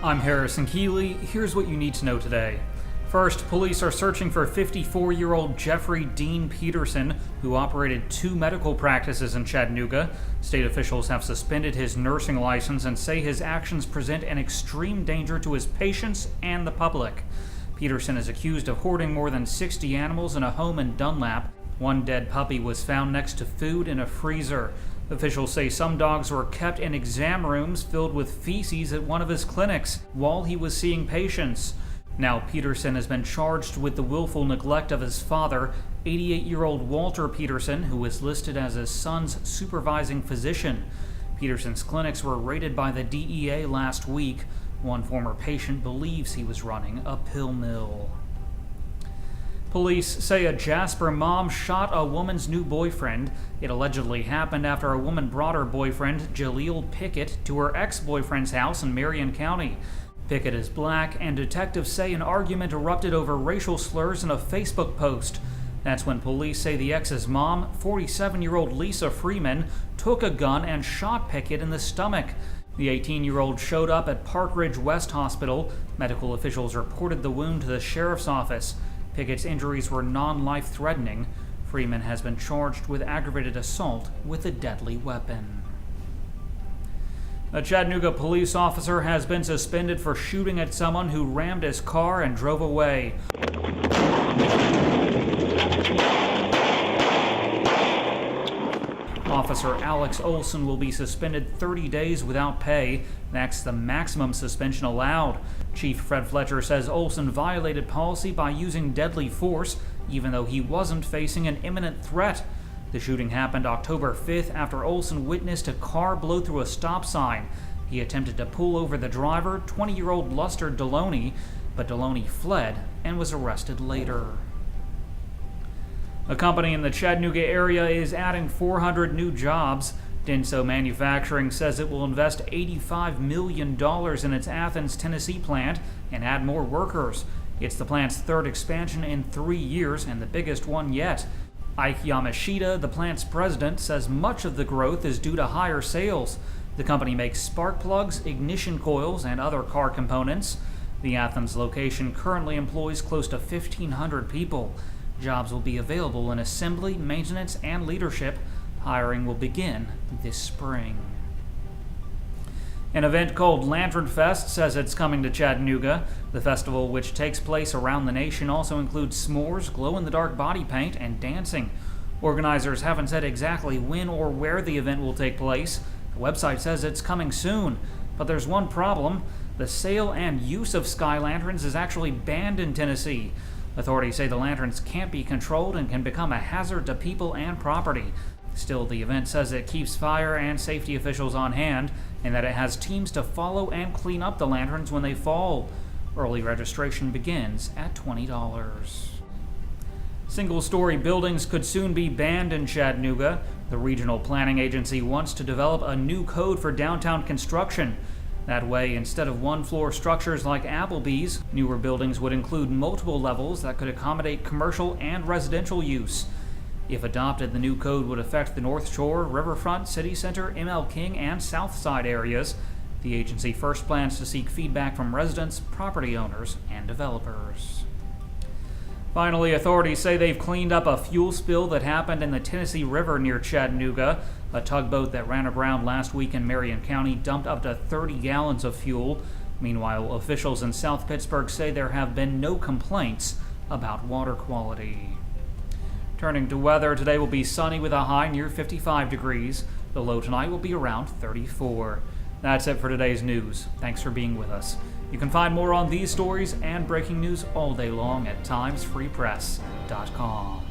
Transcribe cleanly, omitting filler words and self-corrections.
I'm Harrison Keeley. Here's what you need to know today. First, police are searching for 54-year-old Geoffrey Deane Peterson, who operated 2 medical practices in Chattanooga. State officials have suspended his nursing license and say his actions present an extreme danger to his patients and the public. Peterson is accused of hoarding more than 60 animals in a home in Dunlap. One dead puppy was found next to food in a freezer. Officials say some dogs were kept in exam rooms filled with feces at one of his clinics while he was seeing patients. Now Peterson has been charged with the willful neglect of his father, 88-year-old Walter Peterson, who was listed as his son's supervising physician. Peterson's clinics were raided by the DEA last week. One former patient believes he was running a pill mill. Police say a Jasper mom shot a woman's new boyfriend. It allegedly happened after a woman brought her boyfriend, Jaleel Pickett, to her ex-boyfriend's house in Marion County. Pickett is black, and detectives say an argument erupted over racial slurs in a Facebook post. That's when police say the ex's mom, 47-year-old Lisa Freeman, took a gun and shot Pickett in the stomach. The 18-year-old showed up at Park Ridge West Hospital. Medical officials reported the wound to the sheriff's office. Pickett's injuries were non-life-threatening. Freeman has been charged with aggravated assault with a deadly weapon. A Chattanooga police officer has been suspended for shooting at someone who rammed his car and drove away. Officer Alex Olson will be suspended 30 days without pay. That's the maximum suspension allowed. Chief Fred Fletcher says Olson violated policy by using deadly force, even though he wasn't facing an imminent threat. The shooting happened October 5th after Olson witnessed a car blow through a stop sign. He attempted to pull over the driver, 20-year-old Luster Deloney, but Deloney fled and was arrested later. A company in the Chattanooga area is adding 400 new jobs. Denso Manufacturing says it will invest $85 million in its Athens, Tennessee plant and add more workers. It's the plant's 3rd expansion in 3 years and the biggest one yet. Ike Yamashita, the plant's president, says much of the growth is due to higher sales. The company makes spark plugs, ignition coils, and other car components. The Athens location currently employs close to 1,500 people. Jobs will be available in assembly, maintenance, and leadership. Hiring will begin this spring. An event called Lantern Fest says it's coming to Chattanooga. The festival, which takes place around the nation, also includes s'mores, glow-in-the-dark body paint, and dancing. Organizers haven't said exactly when or where the event will take place. The website says it's coming soon, but there's one problem. The sale and use of sky lanterns is actually banned in Tennessee. Authorities say the lanterns can't be controlled and can become a hazard to people and property. Still, the event says it keeps fire and safety officials on hand and that it has teams to follow and clean up the lanterns when they fall. Early registration begins at $20. Single-story buildings could soon be banned in Chattanooga. The Regional Planning Agency wants to develop a new code for downtown construction. That way, instead of one-floor structures like Applebee's, newer buildings would include multiple levels that could accommodate commercial and residential use. If adopted, the new code would affect the North Shore, Riverfront, City Center, ML King, and South Side areas. The agency first plans to seek feedback from residents, property owners, and developers. Finally, authorities say they've cleaned up a fuel spill that happened in the Tennessee River near Chattanooga. A tugboat that ran aground last week in Marion County dumped up to 30 gallons of fuel. Meanwhile, officials in South Pittsburgh say there have been no complaints about water quality. Turning to weather, today will be sunny with a high near 55 degrees. The low tonight will be around 34. That's it for today's news. Thanks for being with us. You can find more on these stories and breaking news all day long at timesfreepress.com.